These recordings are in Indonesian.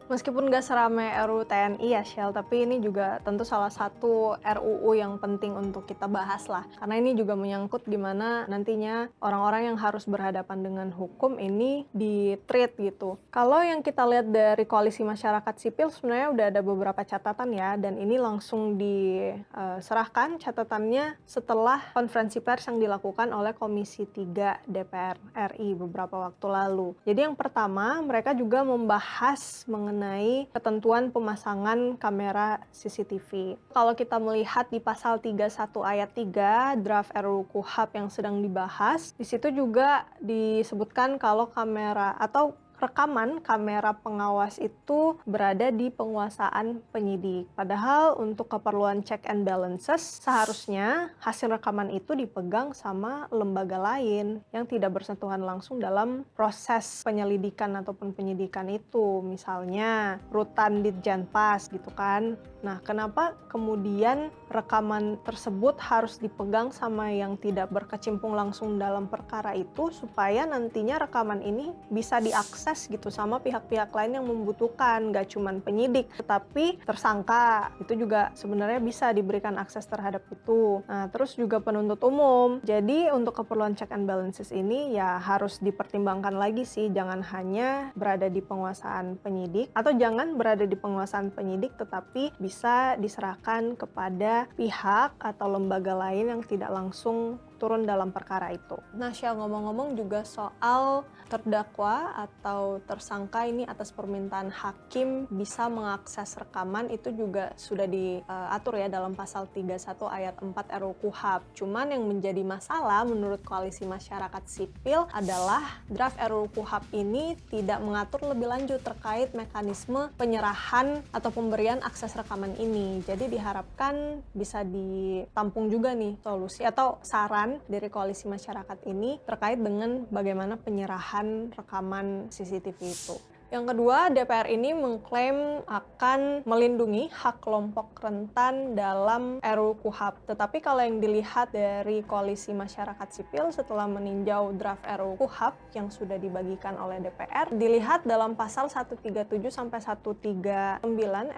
Meskipun gak serame RUU TNI ya Shell, tapi ini juga tentu salah satu RUU yang penting untuk kita bahas lah. Karena ini juga menyangkut gimana nantinya orang-orang yang harus berhadapan dengan hukum ini di-treat gitu. Kalau yang kita lihat dari koalisi masyarakat sipil sebenarnya udah ada beberapa catatan ya, dan ini langsung diserahkan catatannya setelah konferensi pers yang dilakukan oleh Komisi 3 DPR RI beberapa waktu lalu. Jadi yang pertama, mereka juga membahas mengenai ketentuan pemasangan kamera CCTV. Kalau kita melihat di pasal 31 ayat 3 draft RUU KUHP yang sedang dibahas, di situ juga disebutkan kalau kamera atau rekaman kamera pengawas itu berada di penguasaan penyidik. Padahal untuk keperluan check and balances, seharusnya hasil rekaman itu dipegang sama lembaga lain yang tidak bersentuhan langsung dalam proses penyelidikan ataupun penyidikan itu. Misalnya Rutan Ditjanpas gitu kan. Nah, kenapa kemudian rekaman tersebut harus dipegang sama yang tidak berkecimpung langsung dalam perkara itu, supaya nantinya rekaman ini bisa diakses gitu sama pihak-pihak lain yang membutuhkan, gak cuman penyidik, tetapi tersangka itu juga sebenarnya bisa diberikan akses terhadap itu. Nah, terus juga penuntut umum. Jadi untuk keperluan check and balances ini ya harus dipertimbangkan lagi sih, jangan hanya berada di penguasaan penyidik atau jangan berada di penguasaan penyidik tetapi bisa diserahkan kepada pihak atau lembaga lain yang tidak langsung turun dalam perkara itu. Nah, Syah, ngomong-ngomong juga soal terdakwa atau tersangka ini atas permintaan hakim bisa mengakses rekaman, itu juga sudah diatur ya dalam pasal 31 ayat 4 RUU KUHP. Cuman yang menjadi masalah menurut Koalisi Masyarakat Sipil adalah draft RUU KUHP ini tidak mengatur lebih lanjut terkait mekanisme penyerahan atau pemberian akses rekaman ini. Jadi diharapkan bisa ditampung juga nih solusi atau saran dari koalisi masyarakat ini terkait dengan bagaimana penyerahan rekaman CCTV itu. Yang kedua, DPR ini mengklaim akan melindungi hak kelompok rentan dalam RUU KUHP. Tetapi kalau yang dilihat dari Koalisi Masyarakat Sipil setelah meninjau draft RUU KUHP yang sudah dibagikan oleh DPR, dilihat dalam pasal 137 sampai 139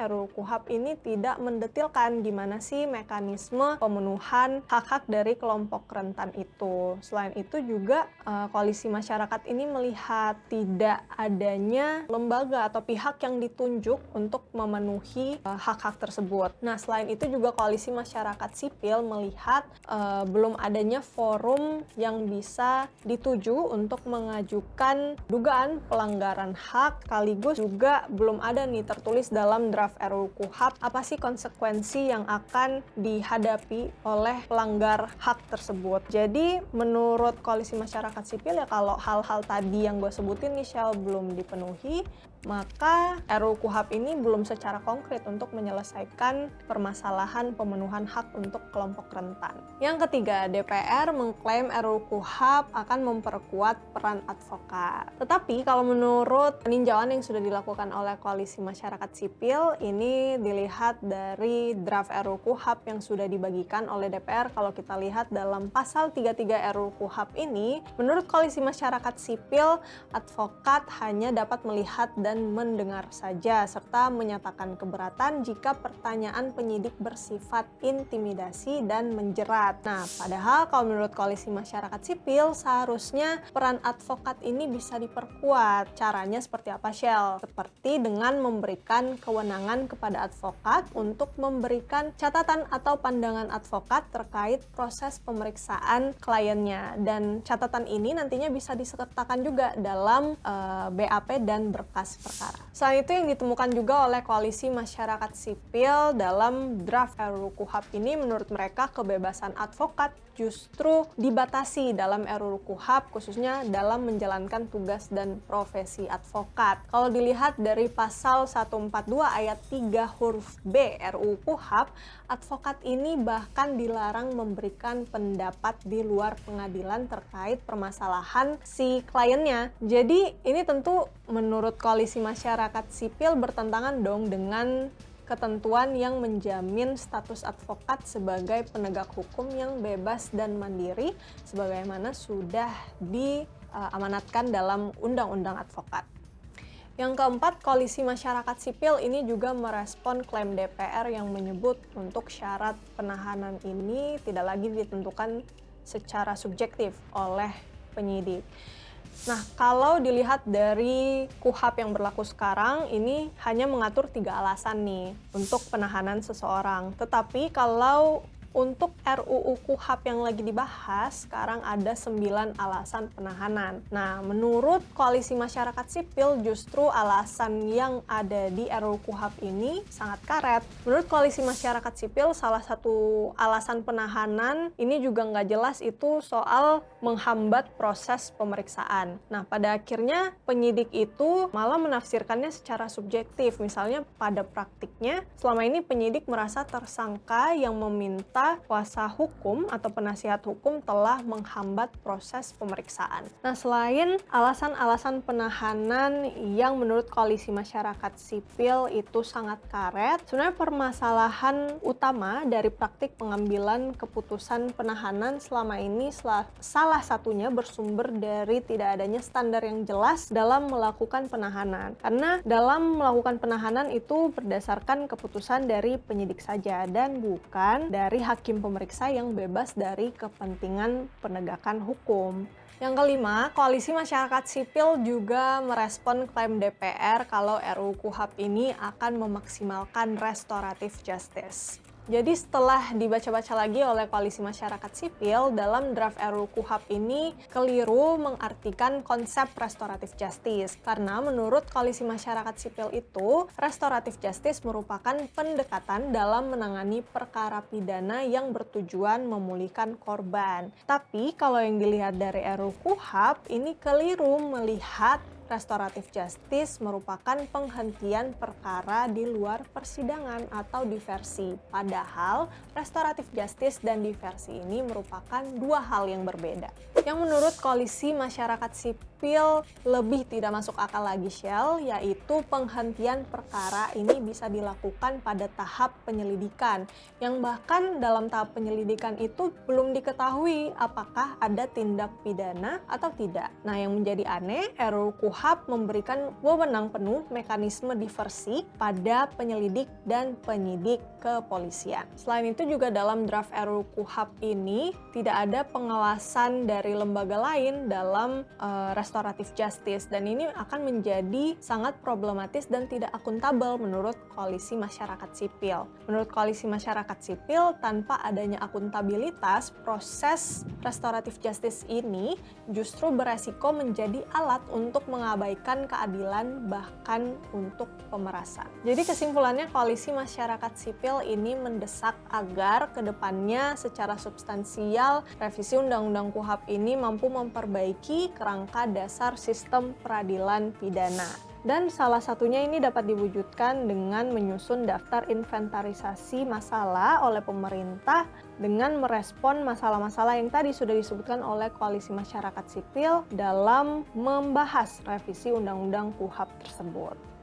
RUU KUHP ini tidak mendetilkan gimana sih mekanisme pemenuhan hak-hak dari kelompok rentan itu. Selain itu juga Koalisi Masyarakat ini melihat tidak adanya lembaga atau pihak yang ditunjuk untuk memenuhi hak-hak tersebut. Nah, selain itu juga Koalisi Masyarakat Sipil melihat belum adanya forum yang bisa dituju untuk mengajukan dugaan pelanggaran hak, sekaligus juga belum ada nih tertulis dalam draft RUU KUHP apa sih konsekuensi yang akan dihadapi oleh pelanggar hak tersebut. Jadi menurut Koalisi Masyarakat Sipil ya, kalau hal-hal tadi yang gue sebutin nih Shell belum dipenuhi, maka RUU KUHP ini belum secara konkret untuk menyelesaikan permasalahan pemenuhan hak untuk kelompok rentan. Yang ketiga, DPR mengklaim RUU KUHP akan memperkuat peran advokat. Tetapi kalau menurut peninjauan yang sudah dilakukan oleh Koalisi Masyarakat Sipil, ini dilihat dari draft RUU KUHP yang sudah dibagikan oleh DPR. Kalau kita lihat dalam pasal 33 RUU KUHP ini, menurut Koalisi Masyarakat Sipil, advokat hanya dapat melihat dan mendengar saja, serta menyatakan keberatan jika pertanyaan penyidik bersifat intimidasi dan menjerat. Nah, padahal kalau menurut Koalisi Masyarakat Sipil, seharusnya peran advokat ini bisa diperkuat. Caranya seperti apa, Shell? Seperti dengan memberikan kewenangan kepada advokat untuk memberikan catatan atau pandangan advokat terkait proses pemeriksaan kliennya. Dan catatan ini nantinya bisa disertakan juga dalam BAP dan berkas perkara. Selain itu yang ditemukan juga oleh Koalisi Masyarakat Sipil dalam draft RUU KUHP ini, menurut mereka kebebasan advokat justru dibatasi dalam RUU KUHP, khususnya dalam menjalankan tugas dan profesi advokat. Kalau dilihat dari pasal 142 ayat 3 huruf B RUU KUHP, advokat ini bahkan dilarang memberikan pendapat di luar pengadilan terkait permasalahan si kliennya. Jadi ini tentu menurut Koalisi Masyarakat Sipil bertentangan dong dengan ketentuan yang menjamin status advokat sebagai penegak hukum yang bebas dan mandiri sebagaimana sudah diamanatkan dalam Undang-Undang Advokat. Yang keempat, koalisi masyarakat sipil ini juga merespon klaim DPR yang menyebut untuk syarat penahanan ini tidak lagi ditentukan secara subjektif oleh penyidik. Nah, kalau dilihat dari KUHP yang berlaku sekarang, ini hanya mengatur 3 alasan nih untuk penahanan seseorang. Tetapi kalau untuk RUU KUHP yang lagi dibahas, sekarang ada 9 alasan penahanan. Nah, menurut Koalisi Masyarakat Sipil, justru alasan yang ada di RUU KUHP ini sangat karet. Menurut Koalisi Masyarakat Sipil, salah satu alasan penahanan ini juga nggak jelas itu soal menghambat proses pemeriksaan. Nah, pada akhirnya penyidik itu malah menafsirkannya secara subjektif. Misalnya pada praktiknya, selama ini penyidik merasa tersangka yang meminta kuasa hukum atau penasihat hukum telah menghambat proses pemeriksaan. Nah, selain alasan-alasan penahanan yang menurut Koalisi Masyarakat Sipil itu sangat karet, sebenarnya permasalahan utama dari praktik pengambilan keputusan penahanan selama ini salah satunya bersumber dari tidak adanya standar yang jelas dalam melakukan penahanan. Karena dalam melakukan penahanan itu berdasarkan keputusan dari penyidik saja dan bukan dari hakim pemeriksa yang bebas dari kepentingan penegakan hukum. Yang kelima, Koalisi Masyarakat Sipil juga merespon klaim DPR kalau RUU KUHP ini akan memaksimalkan restoratif justice. Jadi setelah dibaca-baca lagi oleh Koalisi Masyarakat Sipil, dalam draft RUU KUHP ini keliru mengartikan konsep restoratif justice. Karena menurut Koalisi Masyarakat Sipil itu, restoratif justice merupakan pendekatan dalam menangani perkara pidana yang bertujuan memulihkan korban. Tapi kalau yang dilihat dari RUU KUHP, ini keliru melihat restoratif justice merupakan penghentian perkara di luar persidangan atau diversi. Padahal, restoratif justice dan diversi ini merupakan dua hal yang berbeda. Yang menurut Koalisi Masyarakat Sipil lebih tidak masuk akal lagi, Shell, yaitu penghentian perkara ini bisa dilakukan pada tahap penyelidikan, yang bahkan dalam tahap penyelidikan itu belum diketahui apakah ada tindak pidana atau tidak. Nah, yang menjadi aneh, RUU KUHP memberikan wewenang penuh mekanisme diversi pada penyelidik dan penyidik kepolisian. Selain itu juga dalam draft RUU KUHP ini tidak ada pengawasan dari lembaga lain dalam restoratif justice, dan ini akan menjadi sangat problematis dan tidak akuntabel menurut Koalisi Masyarakat Sipil. Menurut Koalisi Masyarakat Sipil, tanpa adanya akuntabilitas, proses restoratif justice ini justru beresiko menjadi alat untuk mengabaikan keadilan bahkan untuk pemerasan. Jadi kesimpulannya, Koalisi Masyarakat Sipil ini mendesak agar kedepannya secara substansial revisi Undang-Undang KUHP ini mampu memperbaiki kerangka dasar sistem peradilan pidana. Dan salah satunya ini dapat diwujudkan dengan menyusun daftar inventarisasi masalah oleh pemerintah dengan merespon masalah-masalah yang tadi sudah disebutkan oleh Koalisi Masyarakat Sipil dalam membahas revisi Undang-Undang KUHP tersebut.